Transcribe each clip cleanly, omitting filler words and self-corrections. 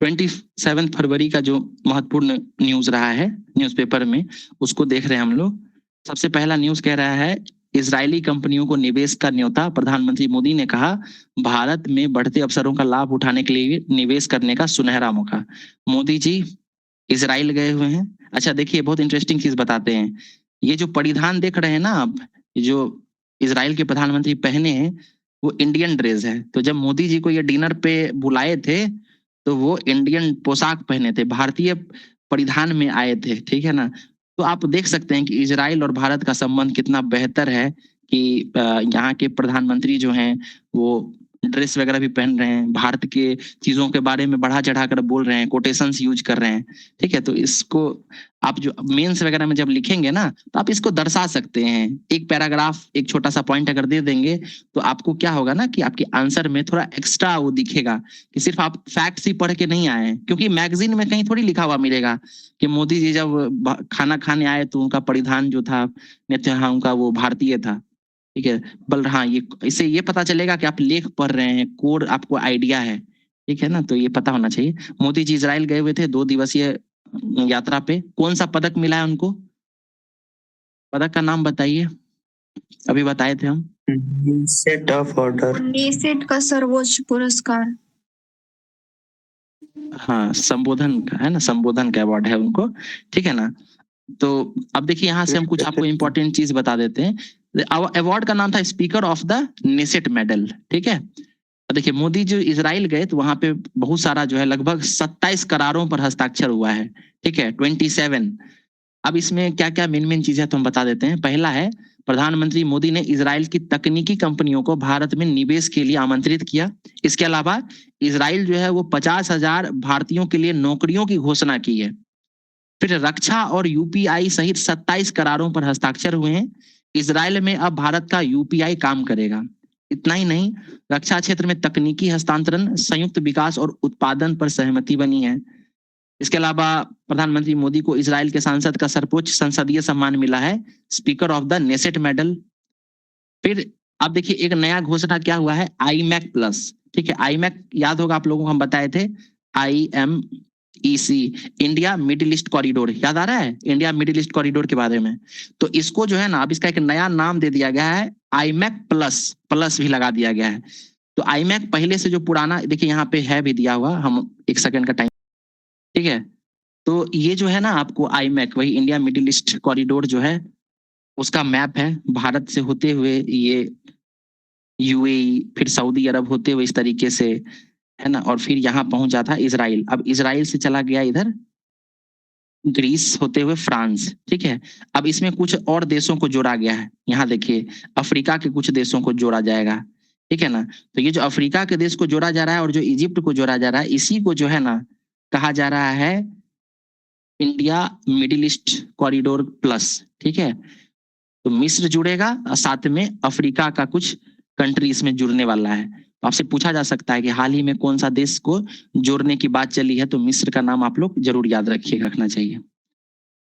27 फरवरी का जो महत्वपूर्ण न्यूज रहा है न्यूज़पेपर में, उसको देख रहे हैं हम लोग। सबसे पहला न्यूज कह रहा है, इजरायली कंपनियों को निवेश का न्योता, प्रधानमंत्री मोदी ने कहा भारत में बढ़ते अवसरों का लाभ उठाने के लिए निवेश करने का सुनहरा मौका। मोदी जी इजराइल गए हुए हैं। अच्छा देखिए, बहुत इंटरेस्टिंग चीज बताते हैं। ये जो परिधान देख रहे हैं ना आप, जो इजराइल के प्रधानमंत्री पहने हैं, वो इंडियन ड्रेस है। तो जब मोदी जी को ये डिनर पे बुलाए थे, तो वो इंडियन पोशाक पहने थे, भारतीय परिधान में आए थे, ठीक है ना। तो आप देख सकते हैं कि इजराइल और भारत का संबंध कितना बेहतर है कि यहाँ के प्रधानमंत्री जो हैं वो ड्रेस वगैरह भी पहन रहे हैं, भारत के चीजों के बारे में बढ़ा चढ़ा कर बोल रहे हैं, कोटेशंस यूज कर रहे हैं, ठीक है। तो इसको आप जो मेंस वगैरह में जब लिखेंगे ना, तो आप इसको दर्शा सकते हैं। एक पैराग्राफ, एक छोटा सा पॉइंट अगर दे देंगे, तो आपको क्या होगा ना कि आपके आंसर में थोड़ा एक्स्ट्रा वो दिखेगा, कि सिर्फ आप फैक्ट्स ही पढ़ के नहीं आए हैं। क्योंकि मैगजीन में कहीं थोड़ी लिखा हुआ मिलेगा कि मोदी जी जब खाना खाने आए तो उनका परिधान जो था नेतन्याहू उनका, वो भारतीय था, ठीक है। बल हाँ, ये इससे ये पता चलेगा कि आप लेख पढ़ रहे हैं, कोड आपको आइडिया है, ठीक है ना। तो ये पता होना चाहिए। मोदी जी इजराइल गए हुए थे 2 दिवसीय यात्रा पे। कौन सा पदक मिला है उनको? पदक का नाम बताइए, अभी बताए थे हम। सेट ऑफ ऑर्डर, सेट का सर्वोच्च पुरस्कार। हाँ, संबोधन का है ना, संबोधन का अवार्ड है उनको, ठीक है ना। तो अब देखिए, यहाँ से हम कुछ आपको इंपॉर्टेंट चीज बता देते हैं। अवार्ड का नाम था speaker of the Knesset medal, ठीक है। देखिए, मोदी जो इजराइल गए तो वहां पे बहुत सारा जो है, लगभग 27 करारों पर हस्ताक्षर हुआ है, ठीक है, 27। अब इसमें क्या क्या मेन मेन चीजें तो हम बता देते हैं। पहला है, प्रधानमंत्री मोदी ने इजराइल की तकनीकी कंपनियों को भारत में निवेश के लिए आमंत्रित किया। इसके अलावा इजराइल जो है वो 50,000 भारतीयों के लिए नौकरियों की घोषणा की है। फिर रक्षा और यूपीआई सहित 27 करारों पर हस्ताक्षर हुए हैं। इजराइल में अब भारत का यूपीआई काम करेगा। इतना ही नहीं, रक्षा क्षेत्र में तकनीकी हस्तांतरण, संयुक्त विकास और उत्पादन पर सहमति बनी है। इसके अलावा प्रधानमंत्री मोदी को इजराइल के सांसद का सर्वोच्च संसदीय सम्मान मिला है, speaker of the Knesset medal. फिर अब देखिए, एक नया घोषणा क्या हुआ है, आईमैक प्लस, ठीक है। आईमैक याद होगा आप लोगों को, हम बताए थे IMEC, India middle east corridor, याद आ रहा है इंडिया मिडिल ईस्ट कॉरिडोर के बारे में। तो इसको जो है ना, अब इसका एक नया नाम दे दिया गया है, आईमैक प्लस, प्लस भी लगा दिया गया है। तो आईमैक पहले से जो पुराना, देखिए यहाँ पे है भी दिया हुआ, हम एक सेकंड का टाइम, ठीक है। तो ये जो है ना आपको आईमैक, वही इंडिया मिडिल ईस्ट कॉरिडोर जो है, उसका मैप है। भारत से होते हुए ये यूएई, फिर सऊदी अरब होते हुए इस तरीके से, है ना, और फिर यहाँ पहुंचा था इजराइल। अब इजराइल से चला गया इधर ग्रीस होते हुए फ्रांस, ठीक है। अब इसमें कुछ और देशों को जोड़ा गया है। यहाँ देखिए, अफ्रीका के कुछ देशों को जोड़ा जाएगा, ठीक है ना। तो ये जो अफ्रीका के देश को जोड़ा जा रहा है और जो इजिप्ट को जोड़ा जा रहा है, इसी को जो है ना कहा जा रहा है India middle east corridor plus, ठीक है। तो मिस्र जुड़ेगा और साथ में अफ्रीका का कुछ कंट्री इसमें जुड़ने वाला है। तो आपसे पूछा जा सकता है कि हाल ही में कौन सा देश को जोड़ने की बात चली है, तो मिस्र का नाम आप लोग जरूर याद रखिए, रखना चाहिए।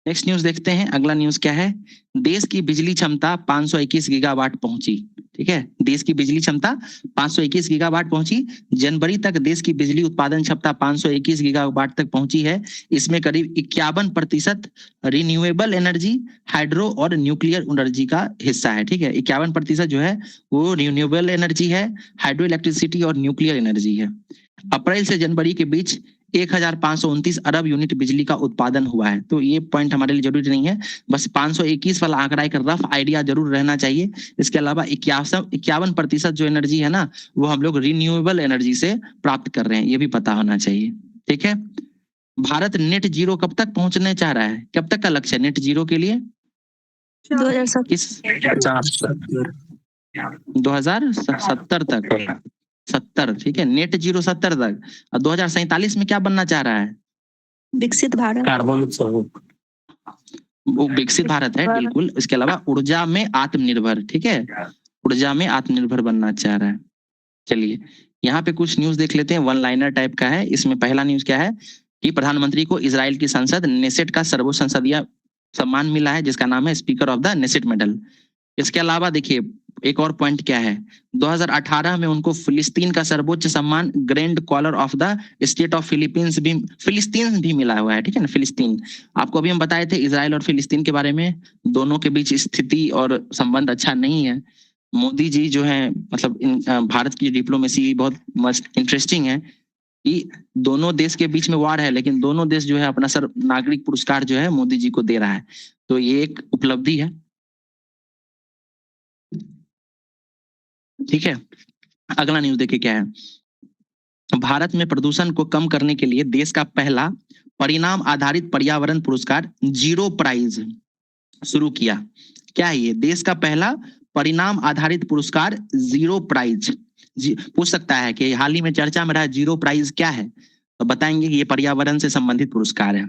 नेक्स्ट न्यूज देखते हैं। अगला न्यूज क्या है, देश की बिजली क्षमता 521 गीगावाट पहुंची, ठीक है। देश की बिजली क्षमता 521 गीगावाट पहुंची। जनवरी तक देश की बिजली उत्पादन क्षमता 521 गीगावाट तक पहुंची है। इसमें करीब 51% रिन्यूएबल एनर्जी, हाइड्रो और न्यूक्लियर एनर्जी का हिस्सा है, ठीक है। 51% जो है वो रिन्यूएबल एनर्जी है, हाइड्रो इलेक्ट्रिसिटी और न्यूक्लियर एनर्जी है। अप्रैल से जनवरी के बीच 1529 अरब यूनिट बिजली का उत्पादन हुआ है। तो ये पॉइंट हमारे लिए जरूरी नहीं है, बस 521 वाला आंकड़ा एक रफ आइडिया जरूर रहना चाहिए। इसके अलावा 51% जो एनर्जी है ना, वो हम लोग रिन्यूएबल एनर्जी से प्राप्त कर रहे हैं, ये भी पता होना चाहिए, ठीक है। भारत नेट जीरो कब तक पहुंचने चाह रहा है, कब तक का लक्ष्य है नेट जीरो के लिए? 2070 तक, 70, ठीक है, नेट जीरो 70 तक। और 2047 में क्या बनना चाह रहा है? विकसित भारत। कार्बन वो विकसित भारत है, बिल्कुल। इसके अलावा ऊर्जा में आत्मनिर्भर, ठीक है, ऊर्जा में आत्मनिर्भर बनना चाह रहा है। चलिए, यहाँ पे कुछ न्यूज देख लेते हैं, वन लाइनर टाइप का है। इसमें पहला न्यूज क्या है कि प्रधानमंत्री को इजराइल की संसद नेसेट का सर्वोच्च संसदीय सम्मान मिला है, जिसका नाम है speaker of the Knesset medal. इसके अलावा देखिए एक और पॉइंट क्या है, 2018 में उनको फिलिस्तीन का सर्वोच्च सम्मान Grand Collar of the State of फिलिस्तीन भी मिला हुआ है, ठीक है ना, फिलिस्तीन। आपको अभी हम बताए थे इजराइल और फिलिस्तीन के बारे में, दोनों के बीच स्थिति और संबंध अच्छा नहीं है। मोदी जी जो है मतलब भारत की डिप्लोमेसी बहुत मस्त इंटरेस्टिंग है कि दोनों देश के बीच में वार है, लेकिन दोनों देश जो है अपना सर नागरिक पुरस्कार जो है मोदी जी को दे रहा है, तो ये एक उपलब्धि है, ठीक है। अगला न्यूज देखिए क्या है, भारत में प्रदूषण को कम करने के लिए देश का पहला परिणाम आधारित पर्यावरण पुरस्कार जीरो प्राइज शुरू किया। क्या है ये? देश का पहला परिणाम आधारित पुरस्कार जीरो प्राइज। पूछ सकता है कि हाल ही में चर्चा में रहा जीरो प्राइज क्या है, तो बताएंगे कि ये पर्यावरण से संबंधित पुरस्कार है।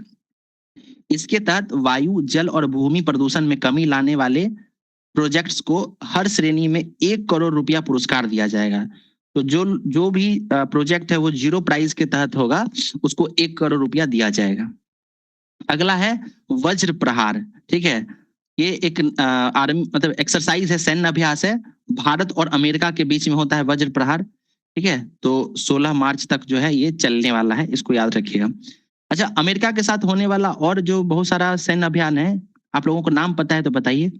इसके तहत वायु, जल और भूमि प्रदूषण में कमी लाने वाले प्रोजेक्ट्स को हर श्रेणी में 1 करोड़ रुपया पुरस्कार दिया जाएगा। तो जो भी प्रोजेक्ट है वो जीरो प्राइस के तहत होगा, उसको 1 करोड़ रुपया दिया जाएगा। अगला है वज्र प्रहार, ठीक है। ये एक आर्मी मतलब एक्सरसाइज है, सैन्य अभ्यास है, भारत और अमेरिका के बीच में होता है वज्र प्रहार, ठीक है। तो 16 मार्च तक जो है ये चलने वाला है, इसको याद रखिएगा। अच्छा, अमेरिका के साथ होने वाला और जो बहुत सारा सैन्य अभियान है, आप लोगों को नाम पता है तो बताइए।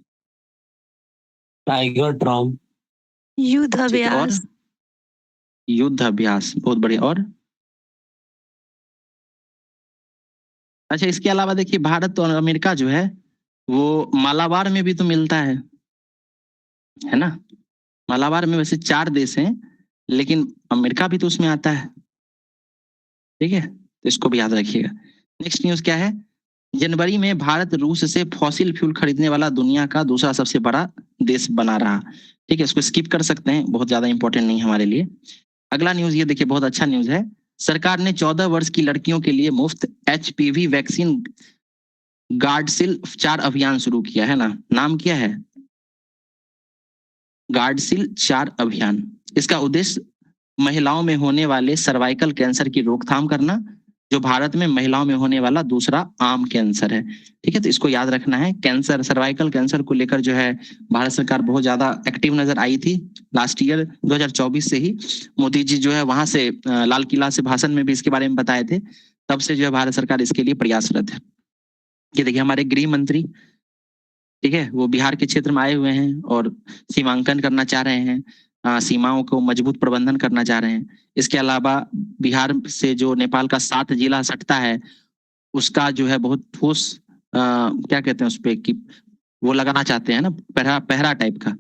टाइगर ट्रॉम, युद्ध ठीक है, और अभ्यास, युद्ध अभ्यास, बहुत बढ़िया। और अच्छा, इसके अलावा देखिए भारत और अमेरिका जो है वो मालाबार में भी तो मिलता है ना। मालाबार में वैसे 4 देश हैं, लेकिन अमेरिका भी तो उसमें आता है, ठीक है, तो इसको भी याद रखिएगा। नेक्स्ट न्यूज क्या है, जनवरी में भारत रूस से फॉसिल फ्यूल खरीदने वाला दुनिया का दूसरा सबसे बड़ा देश बना रहा, ठीक है। इसको स्किप कर सकते हैं, बहुत ज्यादा इंपॉर्टेंट नहीं हमारे लिए। अगला न्यूज ये देखिए, बहुत अच्छा न्यूज है, सरकार ने 14 वर्ष की लड़कियों के लिए मुफ्त HPV वैक्सीन गार्डसिल 4 अभियान शुरू किया है ना। नाम क्या है? गार्डसिल 4 अभियान। इसका उद्देश्य महिलाओं में होने वाले सर्वाइकल कैंसर की रोकथाम करना, जो भारत में महिलाओं में होने वाला दूसरा आम कैंसर है, ठीक है। तो इसको याद रखना है, कैंसर, सर्वाइकल कैंसर को लेकर जो है भारत सरकार बहुत ज्यादा एक्टिव नजर आई थी। लास्ट ईयर 2024 से ही मोदी जी जो है वहां से लाल किला से भाषण में भी इसके बारे में बताए थे, तब से जो है भारत सरकार इसके लिए प्रयासरत है। ये देखिए हमारे गृह मंत्री, ठीक है, वो बिहार के क्षेत्र में आए हुए हैं और सीमांकन करना चाह रहे हैं, सीमाओं को मजबूत प्रबंधन करना चाह रहे हैं। इसके अलावा बिहार से जो नेपाल का 7 जिला सटता है, उसका जो है बहुत ठोस क्या कहते हैं उस पे कि वो लगाना चाहते हैं ना, पहरा पहरा टाइप का।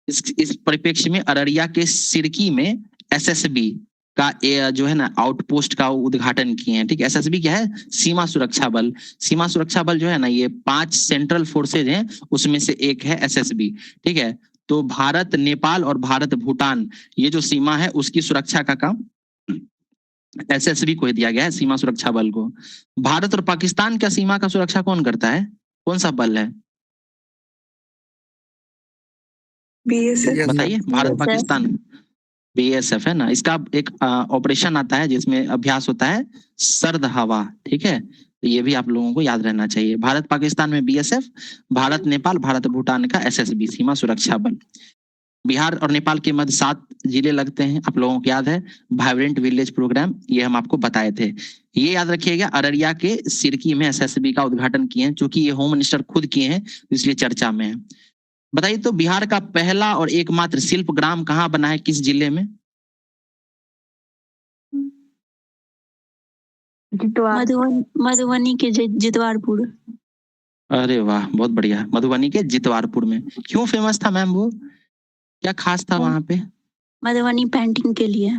इस परिप्रेक्ष्य में अररिया के सिरकी में SSB का जो है ना आउटपोस्ट का उद्घाटन किए हैं, ठीक है। SSB क्या है? सीमा सुरक्षा बल। सीमा सुरक्षा बल जो है ना, ये 5 सेंट्रल फोर्सेज हैं, उसमें से एक है SSB, ठीक है। तो भारत नेपाल और भारत भूटान, ये जो सीमा है उसकी सुरक्षा का काम SSB को ही दिया गया है, सीमा सुरक्षा बल को। भारत और पाकिस्तान का सीमा का सुरक्षा कौन करता है? कौन सा बल है BSF, बताइए? भारत BSF, पाकिस्तान BSF है ना। इसका एक ऑपरेशन आता है जिसमें अभ्यास होता है सर्द हवा, ठीक है। तो ये भी आप लोगों को याद रहना चाहिए। भारत पाकिस्तान में BSF, भारत नेपाल भारत भूटान का SSB सीमा सुरक्षा बल। बिहार और नेपाल के मध्य 7 जिले लगते हैं, आप लोगों को याद है, वाइब्रेंट विलेज प्रोग्राम, ये हम आपको बताए थे। ये याद रखिएगा, अररिया के सिरकी में SSB का उद्घाटन किए हैं, चूंकि ये होम मिनिस्टर खुद किए हैं इसलिए चर्चा में है। बताइए तो बिहार का पहला और एकमात्र शिल्प ग्राम कहाँ बना है, किस जिले में? मधुबनी के जितवारपुर। अरे वाह, बहुत बढ़िया, मधुबनी के जितवारपुर में। क्यों फेमस था मैम वो, क्या खास था वहां पे? मधुबनी पेंटिंग के लिए।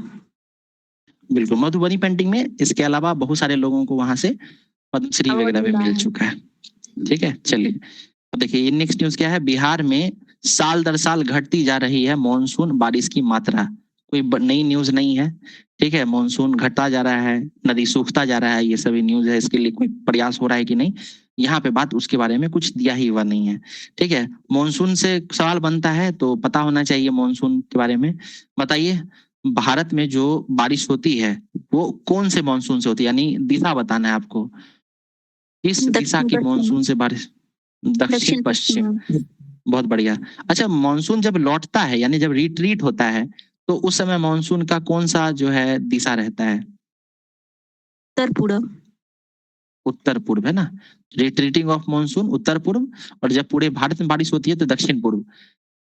बिल्कुल, मधुबनी पेंटिंग में। इसके अलावा बहुत सारे लोगों को वहां से पद्मश्री वगैरह भी मिल चुका है, ठीक है। चलिए अब देखिए ये नेक्स्ट न्यूज क्या है, बिहार में साल दर साल घटती जा रही है मानसून बारिश की मात्रा। कोई नई न्यूज नहीं है, ठीक है। मानसून घटता जा रहा है, नदी सूखता जा रहा है, ये सभी न्यूज है। इसके लिए कोई प्रयास हो रहा है कि नहीं, यहाँ पे बात उसके बारे में कुछ दिया ही हुआ नहीं है, ठीक है। मानसून से सवाल बनता है तो पता होना चाहिए मानसून के बारे में। बताइए भारत में जो बारिश होती है वो कौन से मानसून से होती है, यानी दिशा बताना है आपको, किस दिशा की मानसून से बारिश? दक्षिण पश्चिम। बहुत बढ़िया। अच्छा, मानसून जब लौटता है यानी जब रिट्रीट होता है तो उस समय मानसून का कौन सा जो है दिशा रहता है? उत्तर पूर्व। उत्तर पूर्व है ना। रिट्रीटिंग ऑफ मानसून उत्तर पूर्व, और जब पूरे भारत में बारिश होती है तो दक्षिण पूर्व।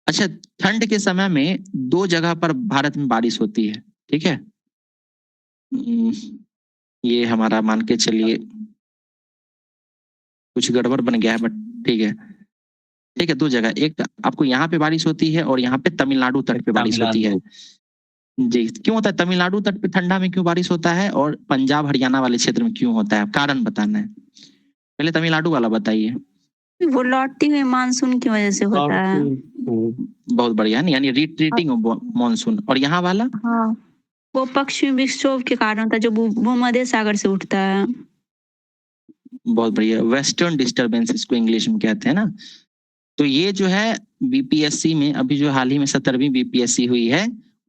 अच्छा, ठंड के समय में दो जगह पर भारत में बारिश होती है, ठीक है। ये हमारा मान के चलिए कुछ गड़बड़ बन गया है, बट ठीक है। ठीक है, दो जगह, एक आपको यहाँ पे बारिश होती है और यहाँ पे तमिलनाडु तट पे बारिश होती है। जी, क्यों होता है तमिलनाडु तट पे ठंडा में क्यों बारिश होता है और पंजाब हरियाणा वाले क्षेत्र में क्यों होता है, कारण बताना है। पहले तमिलनाडु वाला बताइए। वो लौटती हुई मानसून की वजह से होता है। बहुत बढ़िया, यानी रिट्रीटिंग मानसून। और यहाँ वाला? हाँ, वो पश्चिमी विक्षोभ के कारण होता है जो भूमध्य सागर से उठता है। बहुत बढ़िया, वेस्टर्न डिस्टर्बेंस इसको इंग्लिश में कहते हैं ना। तो ये जो है बीपीएससी में अभी जो हाल ही में 17वीं बीपीएससी हुई है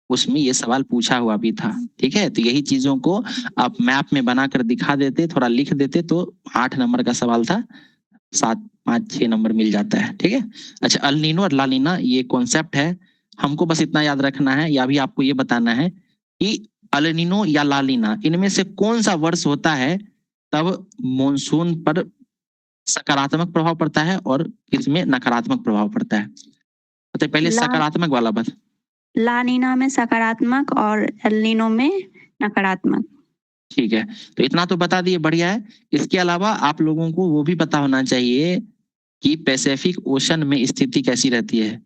उसमें ये सवाल पूछा हुआ भी था, ठीक है। तो यही चीजों को आप मैप में बनाकर दिखा देते, थोड़ा लिख देते तो 8 नंबर का सवाल था, 7 5 6 नंबर मिल जाता है, ठीक है। अच्छा, अल नीनो और ला नीना ये कॉन्सेप्ट है, हमको बस इतना याद रखना है या भी आपको ये बताना है कि अल नीनो या ला नीना इनमें से कौन सा वर्ष होता है तब मॉनसून पर सकारात्मक प्रभाव पड़ता है और किसमें नकारात्मक प्रभाव पड़ता है। तो पहले सकारात्मक वाला बता। ला नीना में सकारात्मक और एल नीनो में नकारात्मक। ठीक है, तो इतना तो बता दिए, बढ़िया है। इसके अलावा आप लोगों को वो भी पता होना चाहिए कि पैसिफिक ओशन में स्थिति कैसी रहती है,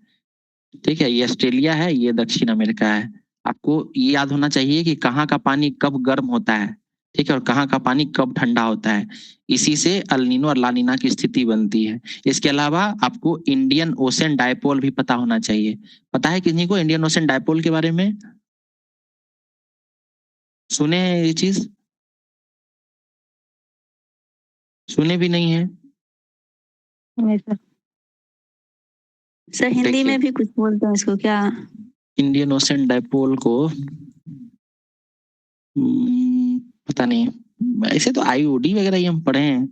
ठीक है। ये ऑस्ट्रेलिया है, ये दक्षिण अमेरिका है। आपको ये याद होना चाहिए कि कहाँ का पानी कब गर्म होता है, ठीक है, और कहाँ का पानी कब ठंडा होता है। इसी से अल नीनो और ला नीना की स्थिति बनती है। इसके अलावा आपको इंडियन ओशन डायपोल भी पता होना चाहिए। पता है किसी को इंडियन ओशन डायपोल के बारे में? सुने हैं ये चीज? सुने भी नहीं है? सर हिंदी में भी कुछ बोलते हैं इसको क्या? इंडियन ओशन डायपोल को पता नहीं, ऐसे तो आईओडी वगैरह ही हम पढ़े हैं,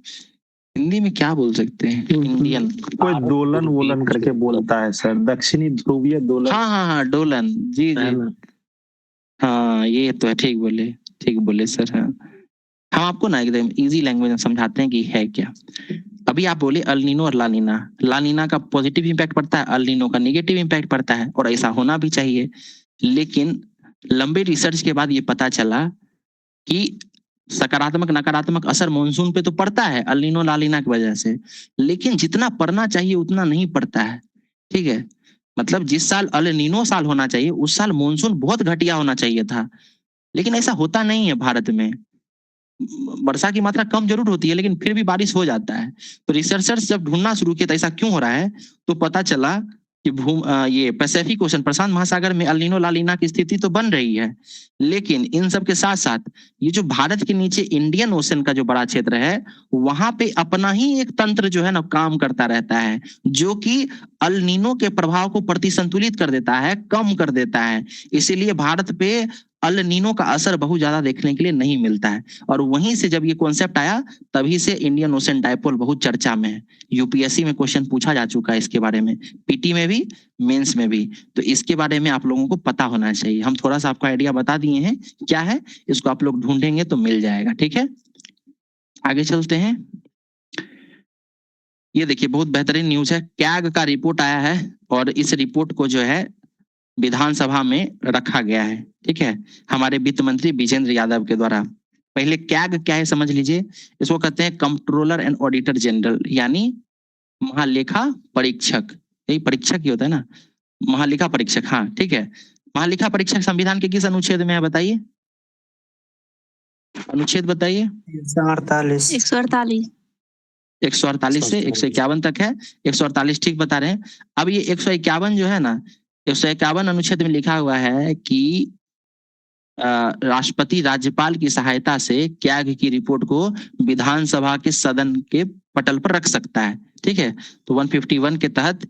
हिंदी में क्या बोल सकते हैं? इंडियन कोई दोलन वोलन करके बोलता है सर, दक्षिणी ध्रुवीय दोलन। हाँ हाँ हाँ, डोलन, जी जी, हाँ ये तो है, ठीक बोले सर। हाँ, हम आपको ना एकदम इजी लैंग्वेज में समझाते हैं कि है क्या। अभी आप बोले अल नीनो और ला नीना, ला नीना का पॉजिटिव इंपैक्ट पड़ता है, अल नीनो का नेगेटिव इंपैक्ट पड़ता है, और ऐसा होना भी चाहिए। लेकिन लंबे रिसर्च के बाद ये पता चला कि सकारात्मक नकारात्मक असर मानसून पे तो पड़ता है अल नीनो ला नीना की वजह से, लेकिन जितना पड़ना चाहिए उतना नहीं पड़ता है, ठीक है। मतलब जिस साल अल नीनो साल होना चाहिए उस साल मानसून बहुत घटिया होना चाहिए था, लेकिन ऐसा होता नहीं है भारत में। वर्षा की मात्रा कम जरूर होती है लेकिन फिर भी बारिश हो जाता है। तो रिसर्चर्स जब ढूंढना शुरू किया था ऐसा क्यों हो रहा है, तो पता चला कि ये पैसिफिक ओशन प्रशांत महासागर में अल नीनो ला नीना की स्थिति तो बन रही है, लेकिन इन सब के साथ साथ ये जो भारत के नीचे इंडियन ओशन का जो बड़ा क्षेत्र है वहां पे अपना ही एक तंत्र जो है ना काम करता रहता है, जो कि अल नीनो के प्रभाव को प्रतिसंतुलित कर देता है, कम कर देता है। इसीलिए भारत पे अल नीनो का असर बहुत ज्यादा देखने के लिए नहीं मिलता है। और वहीं से जब ये कॉन्सेप्ट आया तभी से इंडियन ओशन डायपोल बहुत चर्चा में है। यूपीएससी में क्वेश्चन पूछा जा चुका है इसके बारे में, पीटी में भी, मेंस में भी। तो इसके बारे में आप लोगों को पता होना चाहिए। हम थोड़ा सा आपको आइडिया बता दिए हैं क्या है, इसको आप लोग ढूंढेंगे तो मिल जाएगा, ठीक है। आगे चलते हैं। ये देखिए बहुत बेहतरीन न्यूज है, कैग का रिपोर्ट आया है और इस रिपोर्ट को जो है विधानसभा में रखा गया है, ठीक है, हमारे वित्त मंत्री विजेंद्र यादव के द्वारा। पहले कैग क्या है समझ लीजिए, इसको कहते हैं कंट्रोलर एंड ऑडिटर जनरल, यानी महालेखा परीक्षक। यही परीक्षक ही होता है ना, महालेखा परीक्षक, हाँ ठीक है। महालेखा परीक्षक संविधान के किस अनुच्छेद में है बताइए, अनुच्छेद बताइए। 148 148 से 151 तक है। 148 ठीक बता रहे हैं। अब ये 151 जो है ना, 151 अनुच्छेद में लिखा हुआ है कि राष्ट्रपति राज्यपाल की सहायता से कैग की रिपोर्ट को विधानसभा के सदन के पटल पर रख सकता है, ठीक है। तो 151 के तहत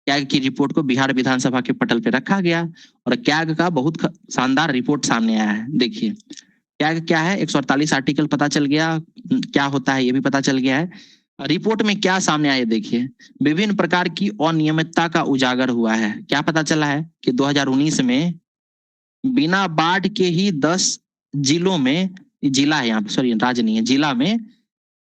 कैग की रिपोर्ट को बिहार विधानसभा के पटल पर रखा गया और कैग का बहुत शानदार रिपोर्ट सामने आया है। देखिए कैग क्या है, 148 आर्टिकल पता चल गया, क्या होता है ये भी पता चल गया है। रिपोर्ट में क्या सामने आया देखिए, विभिन्न प्रकार की अनियमितता का उजागर हुआ है। क्या पता चला है कि 2019 में बिना बाढ़ के ही 10 जिलों में, जिला है यहाँ पे, सॉरी राज्य नहीं है, जिला में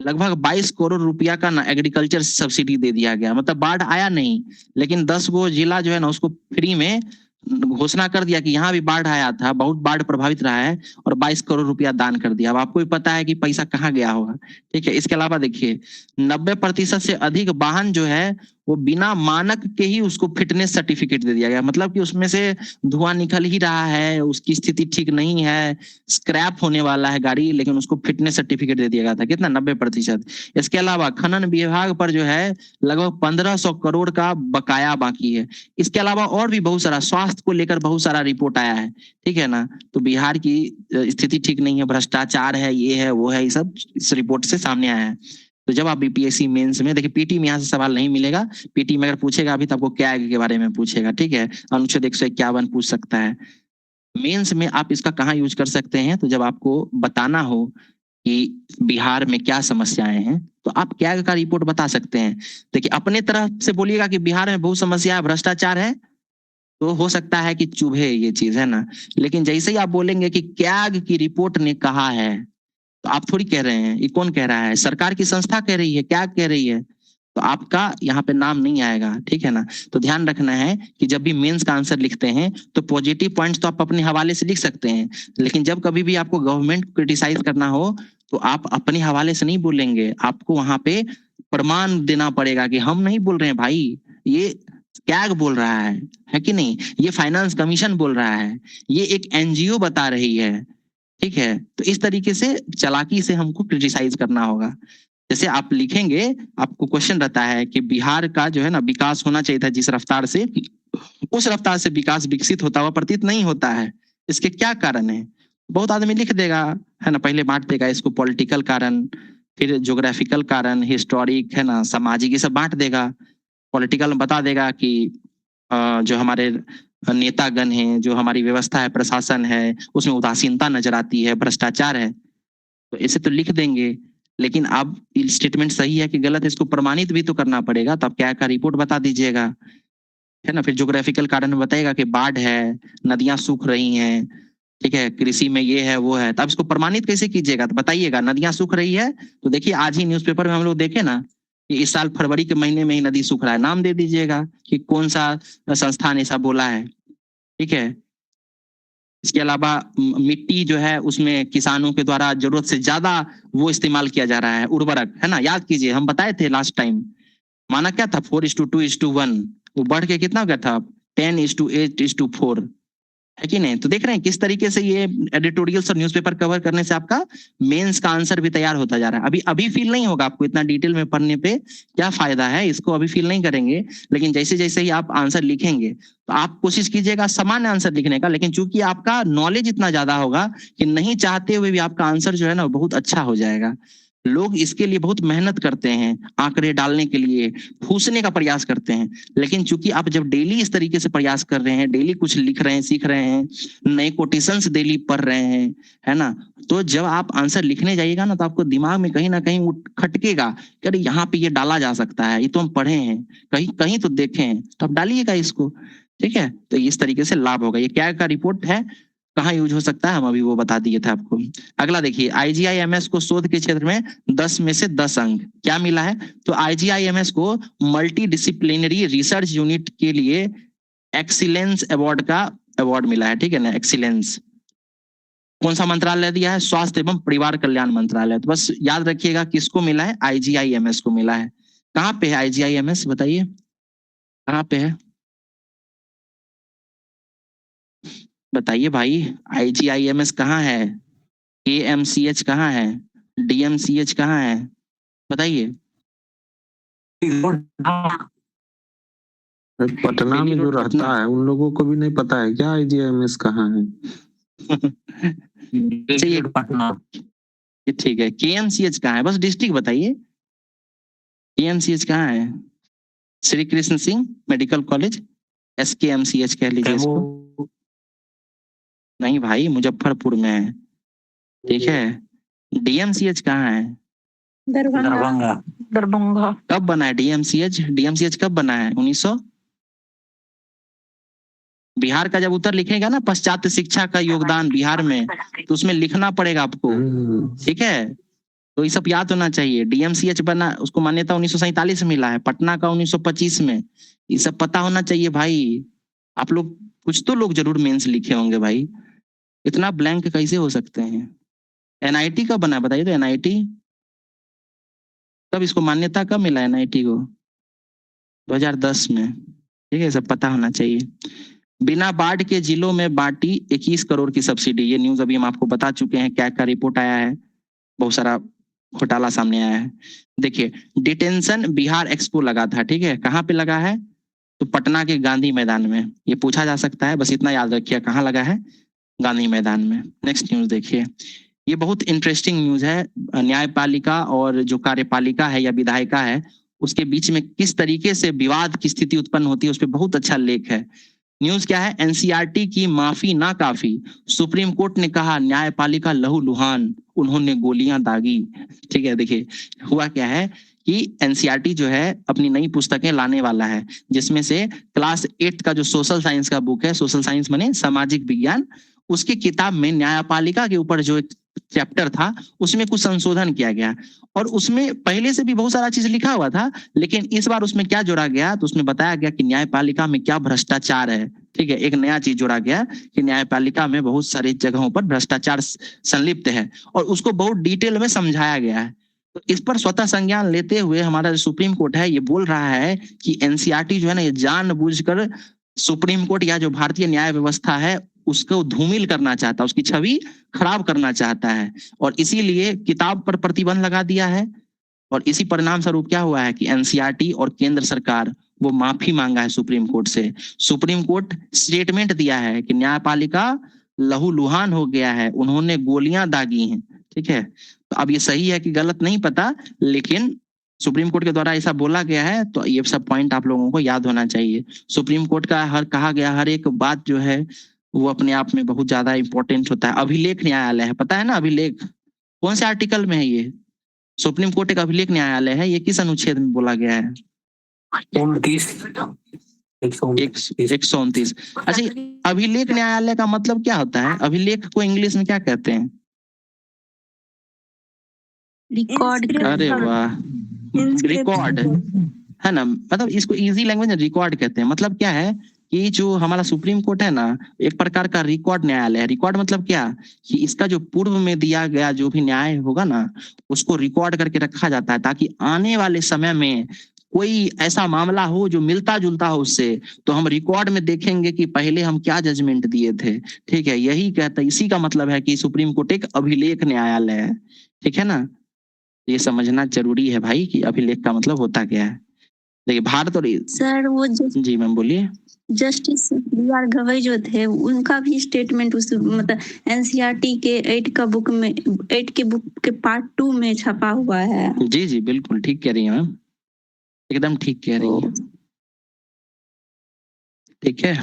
लगभग 22 करोड़ रुपया का ना एग्रीकल्चर सब्सिडी दे दिया गया। मतलब बाढ़ आया नहीं, लेकिन 10 गो जिला जो है ना उसको फ्री में घोषणा कर दिया कि यहाँ भी बाढ़ आया था, बहुत बाढ़ प्रभावित रहा है, और 22 करोड़ रुपया दान कर दिया। अब आपको भी पता है कि पैसा कहाँ गया होगा। ठीक है, इसके अलावा देखिए 90% से अधिक वाहन जो है वो बिना मानक के ही उसको फिटनेस सर्टिफिकेट दे दिया गया। मतलब कि उसमें से धुआं निकल ही रहा है, उसकी स्थिति ठीक नहीं है, स्क्रैप होने वाला है गाड़ी, लेकिन उसको फिटनेस सर्टिफिकेट दे दिया गया था। कितना? 90%। इसके अलावा खनन विभाग पर जो है लगभग 1500 करोड़ का बकाया बाकी है। इसके अलावा और भी बहुत सारा, स्वास्थ्य को लेकर बहुत सारा रिपोर्ट आया है। ठीक है ना, तो बिहार की स्थिति ठीक नहीं है, भ्रष्टाचार है, ये है वो है, ये सब इस रिपोर्ट से सामने आया है। तो जब आप बीपीएससी मेंस में देखिए, पीटी में यहाँ से सवाल नहीं मिलेगा। पीटी में अगर पूछेगा अभी तो आपको क्या के बारे में पूछेगा। ठीक है, अनुच्छेद 151 पूछ सकता है। मेंस में आप इसका कहाँ यूज कर सकते हैं? तो जब आपको बताना हो कि बिहार में क्या समस्याएं हैं, तो आप क्या का रिपोर्ट बता सकते हैं। देखिए अपने तरफ से बोलिएगा कि बिहार में बहुत समस्या है, भ्रष्टाचार है, तो हो सकता है कि चुभे ये चीज, है ना। लेकिन जैसे ही आप बोलेंगे कि कैग की रिपोर्ट ने कहा है, तो आप थोड़ी कह रहे हैं, ये कौन कह रहा है? सरकार की संस्था कह रही है, क्या कह रही है, तो आपका यहाँ पे नाम नहीं आएगा। ठीक है ना, तो ध्यान रखना है कि जब भी मेंस का आंसर लिखते हैं तो पॉजिटिव पॉइंट्स तो आप अपने हवाले से लिख सकते हैं, लेकिन जब कभी भी आपको गवर्नमेंट को क्रिटिसाइज करना हो तो आप अपने हवाले से नहीं बोलेंगे। आपको वहां पे प्रमाण देना पड़ेगा कि हम नहीं बोल रहे हैं भाई, ये कैग बोल रहा है कि नहीं, ये फाइनेंस कमीशन बोल रहा है, ये एक एनजीओ बता रही है। ठीक है, तो इस तरीके से चालाकी से हमको क्रिटिसाइज करना होगा। जैसे आप लिखेंगे, आपको क्वेश्चन रहता है कि बिहार का जो है ना विकास होना चाहिए था जिस रफ्तार से, उस रफ्तार से विकास विकसित होता हुआ प्रतीत नहीं होता है, इसके क्या कारण है? बहुत आदमी लिख देगा, है ना, पहले बांट देगा इसको, पॉलिटिकल कारण, फिर ज्योग्राफिकल कारण, हिस्टोरिक, है ना, सामाजिक, ये सब बांट देगा। पॉलिटिकल में बता देगा कि जो हमारे नेतागण हैं, जो हमारी व्यवस्था है, प्रशासन है, उसमें उदासीनता नजर आती है, भ्रष्टाचार है, तो इसे तो लिख देंगे। लेकिन अब स्टेटमेंट सही है कि गलत है, इसको प्रमाणित भी तो करना पड़ेगा। तो आप क्या का रिपोर्ट बता दीजिएगा, है ना। फिर ज्योग्राफिकल कारण बताएगा कि बाढ़ है, नदियां सूख रही हैं, ठीक है, कृषि में ये है वो है। तो आप इसको प्रमाणित कैसे कीजिएगा? तो बताइएगा नदियां सूख रही है, तो देखिए आज ही न्यूज़पेपर में हम लोग देखे ना कि इस साल फरवरी के महीने में ही नदी सूख रहा है। नाम दे दीजिएगा कि कौन सा संस्थान ऐसा बोला है। ठीक है, इसके अलावा मिट्टी जो है उसमें किसानों के द्वारा जरूरत से ज्यादा वो इस्तेमाल किया जा रहा है, उर्वरक, है ना। याद कीजिए, हम बताए थे लास्ट टाइम, माना क्या था, 4:2:1, वो बढ़ के कितना हो गया था, 10:8:4, है कि नहीं। तो देख रहे हैं किस तरीके से ये एडिटोरियल्स और न्यूज़पेपर कवर करने से आपका मेंस का आंसर भी तैयार होता जा रहा है। अभी अभी फील नहीं होगा आपको, इतना डिटेल में पढ़ने पे क्या फायदा है, इसको अभी फील नहीं करेंगे। लेकिन जैसे जैसे ही आप आंसर लिखेंगे तो आप कोशिश कीजिएगा सामान्य आंसर लिखने का, लेकिन चूंकि आपका नॉलेज इतना ज्यादा होगा कि नहीं चाहते हुए भी आपका आंसर जो है ना बहुत अच्छा हो जाएगा। लोग इसके लिए बहुत मेहनत करते हैं, आंकड़े डालने के लिए फूसने का प्रयास करते हैं, लेकिन चूंकि आप जब डेली इस तरीके से प्रयास कर रहे हैं, डेली कुछ लिख रहे हैं, सीख रहे हैं, नए कोटेशंस डेली पढ़ रहे हैं, है ना, तो जब आप आंसर लिखने जाइएगा ना तो आपको दिमाग में कहीं ना कहीं खटकेगा कि अरे यहाँ पे ये डाला जा सकता है, ये तो हम पढ़े हैं, कहीं कहीं तो देखे हैं, तो आप डालिएगा इसको। ठीक है, तो इस तरीके से लाभ होगा। ये क्या का रिपोर्ट है, कहाँ यूज हो सकता है, हम अभी वो बता दिए थे आपको। अगला देखिए, आईजीआईएमएस को शोध के क्षेत्र में 10 में से 10 अंक क्या मिला है? तो आईजीआईएमएस को मल्टी डिसिप्लिनरी रिसर्च यूनिट के लिए एक्सीलेंस अवार्ड का अवार्ड मिला है। ठीक है ना, एक्सीलेंस कौन सा मंत्रालय दिया है? स्वास्थ्य एवं परिवार कल्याण मंत्रालय। तो बस याद रखिएगा किसको मिला है, आईजीआईएमएस को मिला है। कहाँ पे है आईजीआईएमएस, बताइए कहाँ पे है, बताइए भाई। आईजीआईएमएस कहाँ है? एएमसीएच कहाँ है? डीएमसीएच कहाँ है, बताइए। पटना में जो रहता है उन लोगों को भी नहीं पता है क्या आईजीआईएमएस कहाँ है? ये ठीक है, केएमसीएच कहाँ है, बस डिस्ट्रिक्ट बताइए। केएमसीएच कहाँ है? Shri Krishna Singh medical college, SKMCH कह लीजिए इसको। नहीं भाई, मुजफ्फरपुर में है। ठीक है, डीएमसीएच कहाँ है? दरभंगा। दरभंगा। कब बना है डीएमसीएच? डीएमसीएच कब बना है? 1900। बिहार का जब उत्तर लिखेगा ना, पश्चात शिक्षा का योगदान बिहार में, तो उसमें लिखना पड़ेगा आपको, ठीक है? तो ये सब याद होना चाहिए। डीएमसीएच बना, उसको मान्यता 1947 में मिला है, पटना का 1925 में। ये सब पता होना चाहिए भाई। आप लोग कुछ तो लोग जरूर मेंस लिखे होंगे भाई, इतना ब्लैंक कैसे हो सकते हैं? एनआईटी कब बना बताइए तो, एनआईटी कब, इसको मान्यता कब मिला एनआईटी को? 2010 में, ठीक है? सब पता होना चाहिए। बिना बाढ़ के जिलों में बांटी 21 करोड़ की सब्सिडी, ये न्यूज अभी हम आपको बता चुके हैं। क्या क्या रिपोर्ट आया है, बहुत सारा घोटाला सामने आया है। देखिए, डिटेंशन बिहार एक्सपो लगा था, ठीक है? कहाँ पे लगा है? तो पटना के गांधी मैदान में। ये पूछा जा सकता है, बस इतना याद रखिए, कहाँ लगा है? गांधी मैदान में। नेक्स्ट न्यूज देखिए, ये बहुत इंटरेस्टिंग न्यूज है। न्यायपालिका और जो कार्यपालिका है या विधायिका है, उसके बीच में किस तरीके से विवाद की स्थिति उत्पन्न होती है, उस पर बहुत अच्छा लेख है। न्यूज क्या है? एनसीईआरटी की माफी ना काफी, सुप्रीम कोर्ट ने कहा न्यायपालिका लहूलुहान, उन्होंने गोलियां दागी। ठीक है, देखिए हुआ क्या है कि एनसीईआरटी जो है अपनी नई पुस्तकें लाने वाला है, जिसमें से क्लास 8 का जो सोशल साइंस का बुक है, सोशल साइंस माने सामाजिक विज्ञान, उसकी किताब में न्यायपालिका के ऊपर जो एक चैप्टर था उसमें कुछ संशोधन किया गया। और उसमें पहले से भी बहुत सारा चीज लिखा हुआ था, लेकिन इस बार उसमें क्या जोड़ा गया, तो उसमें बताया गया कि न्यायपालिका में क्या भ्रष्टाचार है। ठीक है, एक नया चीज जोड़ा गया कि न्यायपालिका में बहुत सारी जगहों पर भ्रष्टाचार संलिप्त है, और उसको बहुत डिटेल में समझाया गया है। तो इस पर स्वतः संज्ञान लेते हुए हमारा सुप्रीम कोर्ट है ये बोल रहा है कि एनसीईआरटी जो है ना, ये जानबूझकर सुप्रीम कोर्ट या जो भारतीय न्याय व्यवस्था है उसको धूमिल करना चाहता है, उसकी छवि खराब करना चाहता है, और इसीलिए किताब पर प्रतिबंध लगा दिया है। और इसी परिणाम स्वरूप क्या हुआ है कि एनसीईआरटी और केंद्र सरकार वो माफी मांगा है सुप्रीम कोर्ट से। सुप्रीम कोर्ट स्टेटमेंट दिया है कि न्यायपालिका लहूलुहान हो गया है, उन्होंने गोलियां दागी हैं। ठीक है, तो अब ये सही है कि गलत नहीं पता, लेकिन सुप्रीम कोर्ट के द्वारा ऐसा बोला गया है, तो ये सब पॉइंट आप लोगों को याद होना चाहिए। सुप्रीम कोर्ट का कहा गया हर एक बात जो है वो अपने आप में बहुत ज्यादा इंपॉर्टेंट होता है। अभिलेख न्यायालय है, पता है ना अभिलेख कौन से आर्टिकल में है? ये सुप्रीम कोर्ट एक अभिलेख न्यायालय है। ये किस अनुच्छेद में बोला गया है? 129। अच्छा, अभिलेख न्यायालय का मतलब क्या होता है? अभिलेख को इंग्लिश में क्या कहते हैं? रिकॉर्ड। अरे वाह, रिकॉर्ड है ना, मतलब इसको इजी लैंग्वेज में रिकॉर्ड कहते हैं। मतलब क्या है कि जो हमारा सुप्रीम कोर्ट है ना, एक प्रकार का रिकॉर्ड न्यायालय है। रिकॉर्ड मतलब क्या कि इसका जो पूर्व में दिया गया जो भी न्याय होगा ना, उसको रिकॉर्ड करके रखा जाता है, ताकि आने वाले समय में कोई ऐसा मामला हो जो मिलता जुलता हो उससे, तो हम रिकॉर्ड में देखेंगे कि पहले हम क्या जजमेंट दिए थे। ठीक है, यही कहता है, इसी का मतलब है कि सुप्रीम कोर्ट एक अभिलेख न्यायालय है। ठीक है ना, ये समझना जरूरी है भाई कि अभिलेख का मतलब होता क्या है। देखिए भारत और सर वो जी मैम बोलिए। Justice B R. गवई जो थे, उनका भी स्टेटमेंट उस मतलब एनसीईआरटी के 8 का बुक में 8 के बुक के पार्ट 2 में छपा हुआ है। जी जी बिल्कुल ठीक कह रही है मैम, एकदम ठीक कह रही है। ठीक है,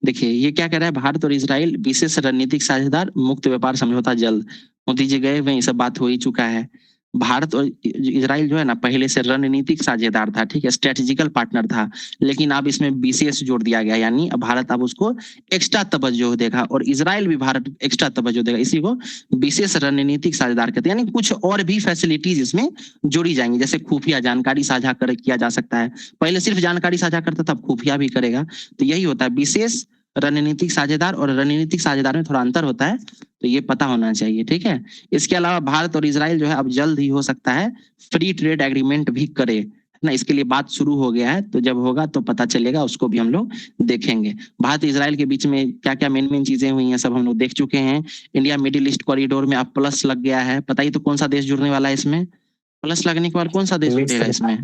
देखिए ये क्या कह रहा है, भारत और इजराइल विशेष रणनीतिक साझेदार, मुक्त व्यापार समझौता जल्द। मोदी जी गए हुए, ये सब बात हो ही चुका है। भारत और इजराइल जो है ना पहले से रणनीतिक साझेदार था, ठीक है, स्ट्रेटेजिकल पार्टनर था, लेकिन अब इसमें विशेष जोड़ दिया गया, यानी अब भारत अब उसको एक्स्ट्रा तवज्जो देगा और इजराइल भी भारत एक्स्ट्रा तवज्जो देगा। इसी को विशेष रणनीतिक साझेदार कहते हैं, यानी कुछ और भी फैसिलिटीज इसमें जोड़ी जाएंगी, जैसे खुफिया जानकारी साझा किया जा सकता है। पहले सिर्फ जानकारी साझा करता था, अब खुफिया भी करेगा। तो यही होता है विशेष रणनीतिक साझेदार, और रणनीतिक साझेदार में थोड़ा अंतर होता है, तो ये पता होना चाहिए। ठीक है, इसके अलावा भारत और इजराइल जो है अब जल्द ही हो सकता है फ्री ट्रेड एग्रीमेंट भी करे ना, इसके लिए बात शुरू हो गया है, तो जब होगा तो पता चलेगा, उसको भी हम लोग देखेंगे। भारत इजराइल के बीच में क्या क्या मेन चीजें हुई हैं सब हम लोग देख चुके हैं। इंडिया मिडिल ईस्ट कॉरिडोर में अब प्लस लग गया है, पता ही तो कौन सा देश जुड़ने वाला है इसमें? प्लस लगने के बाद कौन सा देश जुड़ेगा इसमें?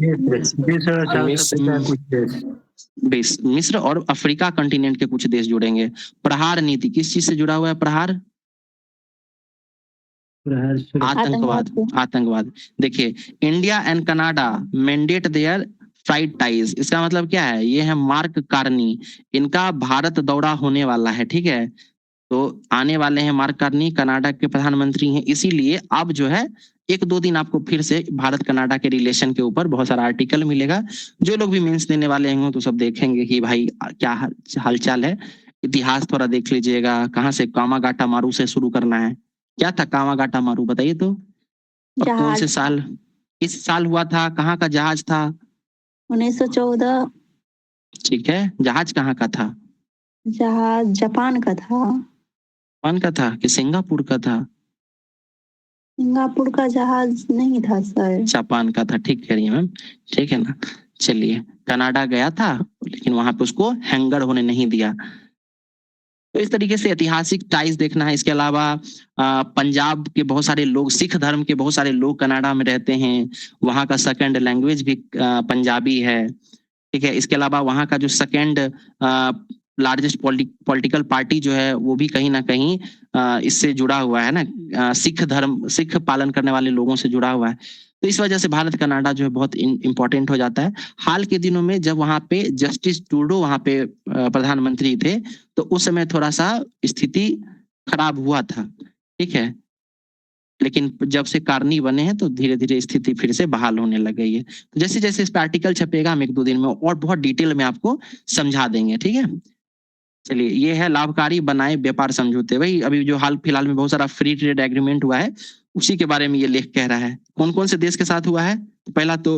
मिस्र और अफ्रीका कंटिनेंट के कुछ देश जुड़ेंगे। प्रहार नीति किस चीज से जुड़ा हुआ है? प्रहार आतंकवाद। देखिए, India and Canada mandate their frayed ties, इसका मतलब क्या है? ये है मार्क कार्नी, इनका भारत दौरा होने वाला है। ठीक है, तो आने वाले हैं मार्क कार्नी, कनाडा के प्रधानमंत्री हैं, इसीलिए अब जो है 1-2 दिन आपको फिर से भारत कनाडा के रिलेशन के ऊपर बहुत सारा आर्टिकल मिलेगा। जो लोग भी मेंस देने वाले होंगे तो सब देखेंगे कि भाई क्या हालचाल है। इतिहास थोड़ा देख लीजिएगा, कहाँ से कामागाटा मारू से शुरू करना है। क्या था कामागाटा मारू बताइए तो? और कौन से साल, किस साल हुआ था, कहाँ का जहाज था? 1914। ठीक है, जहाज कहाँ का था? जहाज जापान का था। जापान का था कि सिंगापुर का था? सिंगापुर का जहाज नहीं था सर। जापान का था, ठीक कह रही है मैम, ठीक है ना। चलिए, कनाडा गया था लेकिन वहां पे उसको हैंगर होने नहीं दिया। तो इस तरीके से ऐतिहासिक टाइज देखना है। इसके अलावा पंजाब के बहुत सारे लोग, सिख धर्म के बहुत सारे लोग कनाडा में रहते हैं, वहाँ का सेकंड लैंग्वेज भी पंजाबी है, ठीक है। इसके अलावा वहाँ का जो सेकंड लार्जेस्ट पॉलिटिकल पार्टी जो है वो भी कहीं ना कहीं इससे जुड़ा हुआ है ना, सिख धर्म, सिख पालन करने वाले लोगों से जुड़ा हुआ है। तो इस वजह से भारत कनाडा जो है बहुत इंपॉर्टेंट हो जाता है। हाल के दिनों में जब वहाँ पे जस्टिस ट्रूडो वहाँ पे प्रधानमंत्री थे तो उस समय थोड़ा सा स्थिति खराब हुआ था, ठीक है। लेकिन जब से कार्नी बने हैं तो धीरे धीरे स्थिति फिर से बहाल होने लग गई है। तो जैसे जैसे इस पर आर्टिकल छपेगा हम 1-2 दिन में और बहुत डिटेल में आपको समझा देंगे, ठीक है। चलिए, ये है लाभकारी बनाए व्यापार समझौते। भाई अभी जो हाल फिलहाल में बहुत सारा फ्री ट्रेड एग्रीमेंट हुआ है उसी के बारे में ये लेख कह रहा है। कौन कौन से देश के साथ हुआ है? पहला तो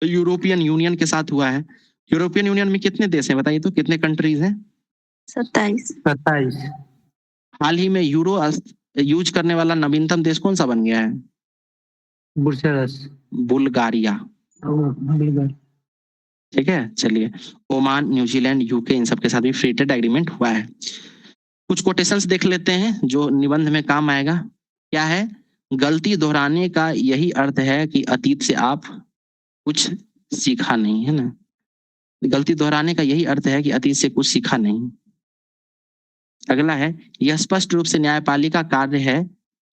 यूरोपियन यूनियन के साथ हुआ है। यूरोपियन यूनियन में कितने देश हैं बताइए तो, कितने कंट्रीज हैं? 27। हाल ही में यूरो यूज करने वाला नवीनतम देश कौन सा बन गया है? बुल्गारिया, ठीक है। चलिए, ओमान, न्यूजीलैंड, यूके, इन सब के साथ भी फ्री ट्रेड एग्रीमेंट हुआ है। कुछ कोटेशंस देख लेते हैं जो निबंध में काम आएगा। क्या है? गलती दोहराने का यही अर्थ है कि अतीत से आप कुछ सीखा नहीं, है ना। गलती दोहराने का यही अर्थ है कि अतीत से कुछ सीखा नहीं। अगला है, यह स्पष्ट रूप से न्यायपालिका कार्य है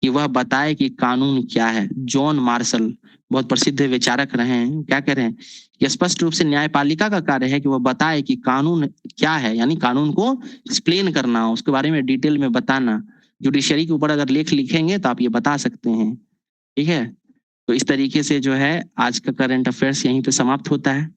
कि वह बताए कि कानून क्या है। जॉन मार्शल बहुत प्रसिद्ध विचारक रहे हैं, क्या कह रहे हैं? यह स्पष्ट रूप से न्यायपालिका का कार्य है कि वह बताए कि कानून क्या है, यानी कानून को एक्सप्लेन करना, उसके बारे में डिटेल में बताना। जुडिशरी के ऊपर अगर लेख लिखेंगे तो आप ये बता सकते हैं, ठीक है। तो इस तरीके से जो है आज का करंट अफेयर्स यहीं पे समाप्त होता है।